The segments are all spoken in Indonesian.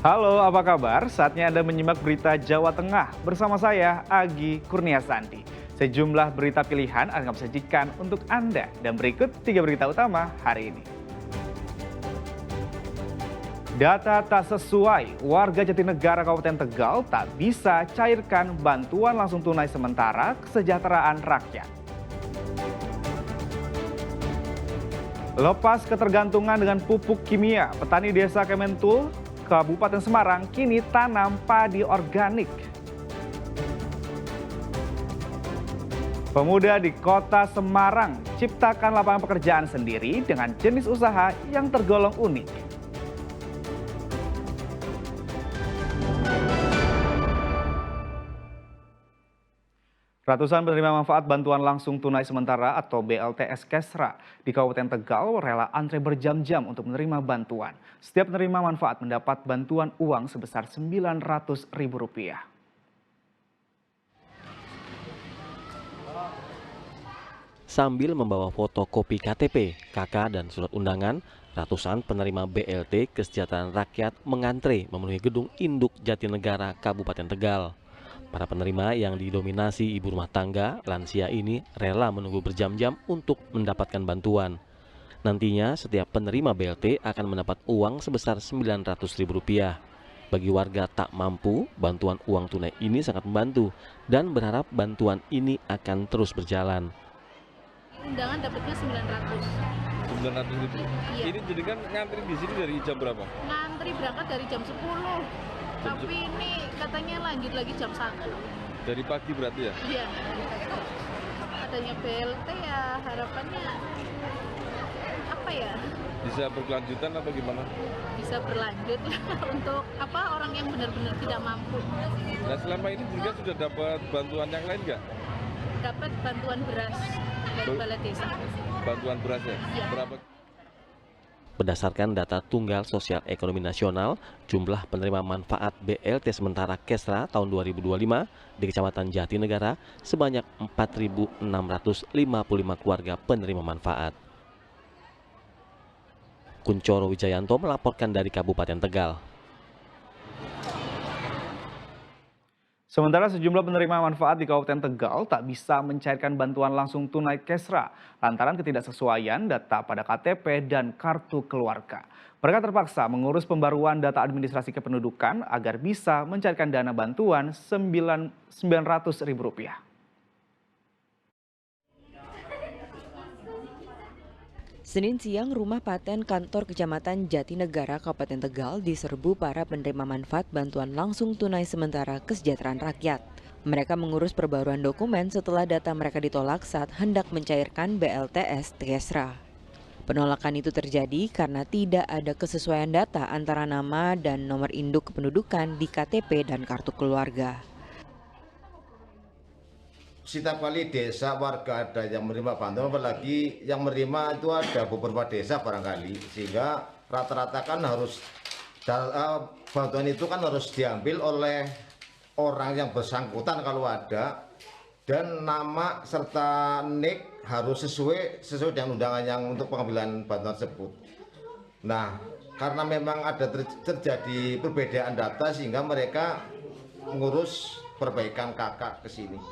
Halo, apa kabar? Saatnya Anda menyimak berita Jawa Tengah bersama saya, Agi Kurniasanti. Sejumlah berita pilihan akan kami sajikan untuk Anda. Dan berikut 3 berita utama hari ini. Data tak sesuai, warga Jatinegara Kabupaten Tegal tak bisa cairkan bantuan langsung tunai sementara kesejahteraan rakyat. Lepas ketergantungan dengan pupuk kimia, petani desa Kementul Kabupaten Semarang kini tanam padi organik. Pemuda di kota Semarang ciptakan lapangan pekerjaan sendiri dengan jenis usaha yang tergolong unik. Ratusan penerima manfaat bantuan langsung tunai sementara atau BLTS Kesra di Kabupaten Tegal rela antre berjam-jam untuk menerima bantuan. Setiap penerima manfaat mendapat bantuan uang sebesar Rp900.000. Sambil membawa fotokopi KTP, KK, dan surat undangan, ratusan penerima BLT Kesejahteraan Rakyat mengantre memenuhi gedung induk Jatinegara Kabupaten Tegal. Para penerima yang didominasi ibu rumah tangga, lansia ini rela menunggu berjam-jam untuk mendapatkan bantuan. Nantinya setiap penerima BLT akan mendapat uang sebesar Rp900.000. Bagi warga tak mampu, bantuan uang tunai ini sangat membantu dan berharap bantuan ini akan terus berjalan. Undangan dapatnya 900. 900.000. Iya. Ini jadi kan ngantri di sini dari jam berapa? Ngantri berangkat dari jam 10. Tapi ini katanya lanjut lagi jam 1. Dari pagi berarti ya? Iya. Adanya BLT ya harapannya apa ya? Bisa berkelanjutan atau gimana? Bisa berlanjut untuk apa orang yang benar-benar tidak mampu. Nah selama ini juga sudah dapat bantuan yang lain nggak? Dapat bantuan beras dari balai desa. Bantuan beras ya? Iya. Berapa? Berdasarkan data Tunggal Sosial Ekonomi Nasional, jumlah penerima manfaat BLT sementara Kesra tahun 2025 di Kecamatan Jatinegara sebanyak 4.655 keluarga penerima manfaat. Kuncoro Wijayanto melaporkan dari Kabupaten Tegal. Sementara sejumlah penerima manfaat di Kabupaten Tegal tak bisa mencairkan bantuan langsung tunai Kesra lantaran ketidaksesuaian data pada KTP dan kartu keluarga. Mereka terpaksa mengurus pembaruan data administrasi kependudukan agar bisa mencairkan dana bantuan Rp900.000. Senin siang, rumah paten kantor Kecamatan Jatinegara Kabupaten Tegal diserbu para penerima manfaat bantuan langsung tunai sementara kesejahteraan rakyat. Mereka mengurus perbaruan dokumen setelah data mereka ditolak saat hendak mencairkan BLTS Kesra. Penolakan itu terjadi karena tidak ada kesesuaian data antara nama dan nomor induk kependudukan di KTP dan kartu keluarga. Setiap kali desa warga ada yang menerima bantuan, apalagi yang menerima itu ada beberapa desa barangkali, sehingga rata-rata kan harus bantuan itu kan harus diambil oleh orang yang bersangkutan kalau ada, dan nama serta NIK harus sesuai dengan undangan yang untuk pengambilan bantuan tersebut. Nah, karena memang ada terjadi perbedaan data sehingga mereka mengurus perbaikan KK ke sini.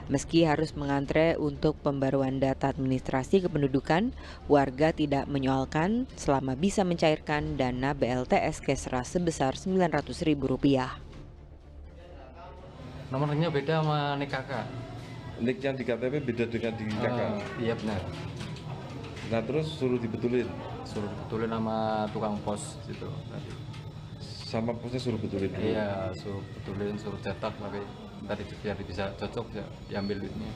Meski harus mengantre untuk pembaruan data administrasi kependudukan, warga tidak menyoalkan selama bisa mencairkan dana BLTS Kesra sebesar Rp900.000. Nomornya beda sama NIK KK. NIK yang di KTP beda dengan di KK. Iya benar. Nah terus suruh dibetulin? Suruh betulin sama tukang pos gitu tadi. Sama posnya suruh betulin dulu? Iya, suruh betulin, suruh cetak, tapi tadi biar bisa cocok ya diambil duitnya.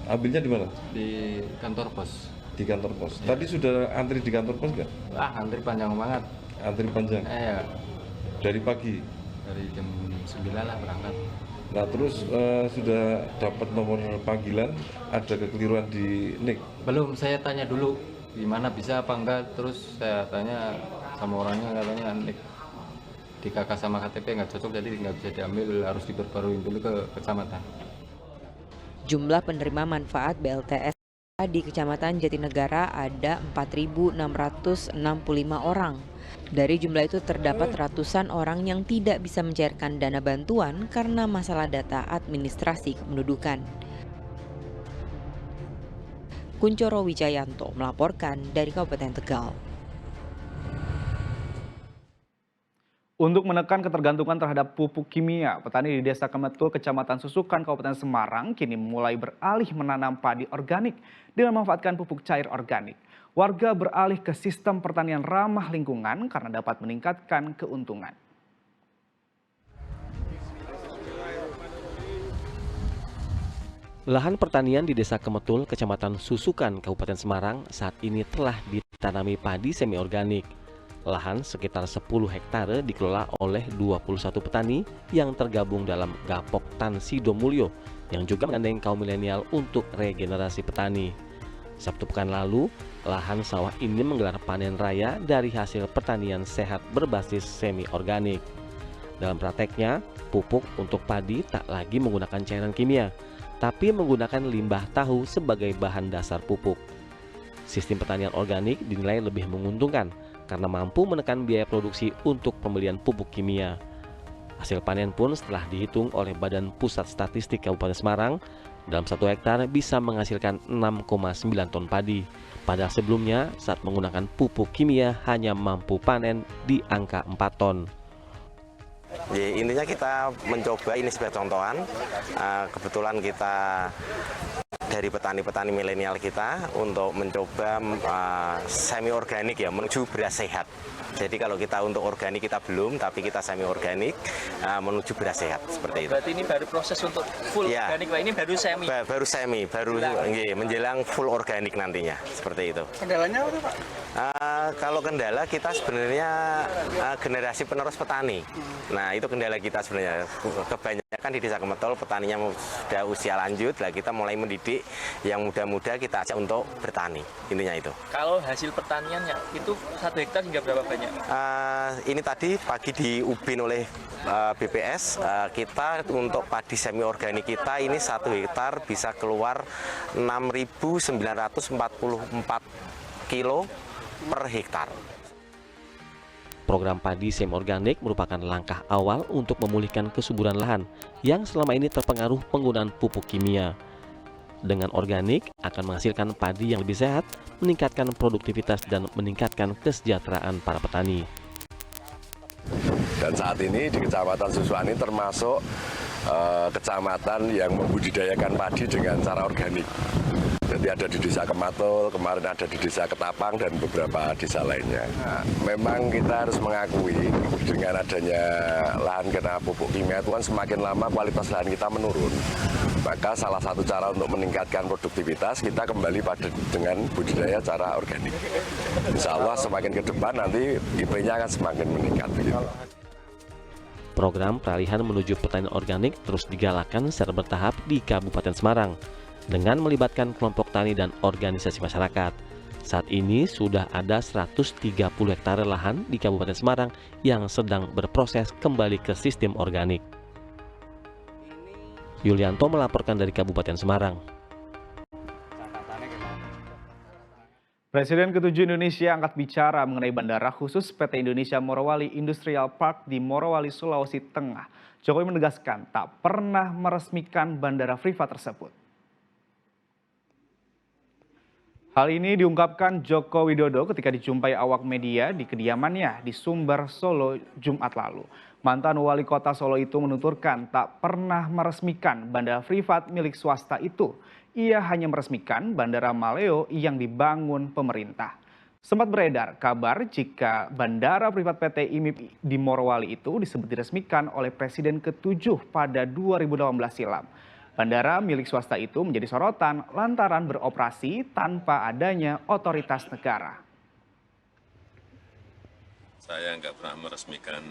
Ambilnya di mana? Di kantor pos. Di kantor pos. Ya. Tadi sudah antri di kantor pos nggak? Antri panjang banget. Antri panjang? Iya. Dari pagi? Dari jam 9 lah berangkat. Nah terus sudah dapat nomor panggilan, ada kekeliruan di NIK? Belum, saya tanya dulu gimana bisa apa enggak, terus saya tanya sama orangnya, katanya NIK di KK sama KTP nggak cocok, jadi nggak bisa diambil, harus diperbarui dulu ke kecamatan. Jumlah penerima manfaat BLTS Di Kecamatan Jatinegara ada 4.665 orang. Dari jumlah itu terdapat ratusan orang yang tidak bisa mencairkan dana bantuan karena masalah data administrasi kependudukan. Kuncoro Wijayanto melaporkan dari Kabupaten Tegal. Untuk menekan ketergantungan terhadap pupuk kimia, petani di Desa Kemetul, Kecamatan Susukan, Kabupaten Semarang kini mulai beralih menanam padi organik dengan memanfaatkan pupuk cair organik. Warga beralih ke sistem pertanian ramah lingkungan karena dapat meningkatkan keuntungan. Lahan pertanian di Desa Kemetul, Kecamatan Susukan, Kabupaten Semarang saat ini telah ditanami padi semi organik. Lahan sekitar 10 hektare dikelola oleh 21 petani yang tergabung dalam Gapok Tan Sidomulyo yang juga menggandeng kaum milenial untuk regenerasi petani. Sabtu pekan lalu, lahan sawah ini menggelar panen raya dari hasil pertanian sehat berbasis semi organik. Dalam prakteknya, pupuk untuk padi tak lagi menggunakan cairan kimia, tapi menggunakan limbah tahu sebagai bahan dasar pupuk. Sistem pertanian organik dinilai lebih menguntungkan karena mampu menekan biaya produksi untuk pembelian pupuk kimia. Hasil panen pun setelah dihitung oleh Badan Pusat Statistik Kabupaten Semarang, dalam 1 hektar bisa menghasilkan 6,9 ton padi. Padahal sebelumnya saat menggunakan pupuk kimia hanya mampu panen di angka 4 ton. Intinya kita mencoba, ini sebagai contohan, kebetulan kita dari petani-petani milenial kita untuk mencoba semi organik ya, menuju beras sehat. Jadi kalau kita untuk organik kita belum, tapi kita semi organik menuju beras sehat seperti itu. Berarti ini baru proses untuk full ya, organik, Pak. Ini baru semi. Baru menjelang full organik nantinya seperti itu. Kendalanya apa, Pak? Kalau kendala kita sebenarnya generasi penerus petani. Nah itu kendala kita sebenarnya. Kebanyakan di Desa Kemetul petaninya sudah usia lanjut, lah kita mulai mendidik yang muda-muda kita ajak untuk bertani. Intinya itu. Kalau hasil pertaniannya itu 1 hektar hingga berapa banyak? Ini tadi pagi diubin oleh BPS, kita untuk padi semi organik kita ini 1 hektar bisa keluar 6.944 kilo per hektar. Program padi semi organik merupakan langkah awal untuk memulihkan kesuburan lahan yang selama ini terpengaruh penggunaan pupuk kimia. Dengan organik akan menghasilkan padi yang lebih sehat, meningkatkan produktivitas dan meningkatkan kesejahteraan para petani. Dan saat ini di Kecamatan Susukan ini termasuk kecamatan yang membudidayakan padi dengan cara organik. Jadi ada di Desa Kematul, kemarin ada di Desa Ketapang dan beberapa desa lainnya. Nah, memang kita harus mengakui dengan adanya lahan kena pupuk kimia itu kan semakin lama kualitas lahan kita menurun. Maka salah satu cara untuk meningkatkan produktivitas kita kembali dengan budidaya cara organik. Insya Allah semakin ke depan nanti IP-nya akan semakin meningkat. Program peralihan menuju pertanian organik terus digalakkan secara bertahap di Kabupaten Semarang dengan melibatkan kelompok tani dan organisasi masyarakat. Saat ini sudah ada 130 hektare lahan di Kabupaten Semarang yang sedang berproses kembali ke sistem organik. Yulianto melaporkan dari Kabupaten Semarang. Presiden ke-7 Indonesia angkat bicara mengenai bandara khusus PT Indonesia Morowali Industrial Park di Morowali, Sulawesi Tengah. Jokowi menegaskan tak pernah meresmikan bandara privat tersebut. Hal ini diungkapkan Joko Widodo ketika dijumpai awak media di kediamannya di Sumber, Solo, Jumat lalu. Mantan wali kota Solo itu menuturkan tak pernah meresmikan bandara privat milik swasta itu. Ia hanya meresmikan Bandara Maleo yang dibangun pemerintah. Sempat beredar kabar jika bandara privat PT IMIP di Morowali itu disebut diresmikan oleh Presiden ke-7 pada 2018 silam. Bandara milik swasta itu menjadi sorotan lantaran beroperasi tanpa adanya otoritas negara. Saya nggak pernah meresmikan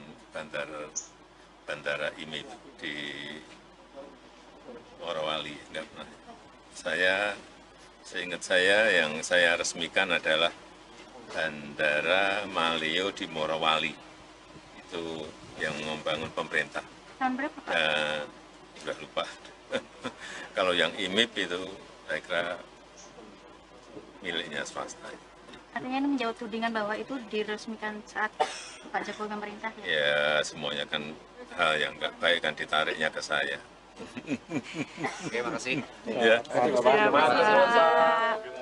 bandara IMIP di Morowali, nggak pernah. Seingat saya yang saya resmikan adalah Bandara Maleo di Morowali. Itu yang membangun pemerintah. Tahun berapa, Pak? Sudah lupa. Kalau yang IMIP itu saya kira miliknya swasta. Artinya ini menjawab tudingan bahwa itu diresmikan saat Pak Jokowi memerintah ya? Ya, semuanya kan hal yang nggak baik kan ditariknya ke saya. Oke, makasih. Ya. Terima kasih, Pak.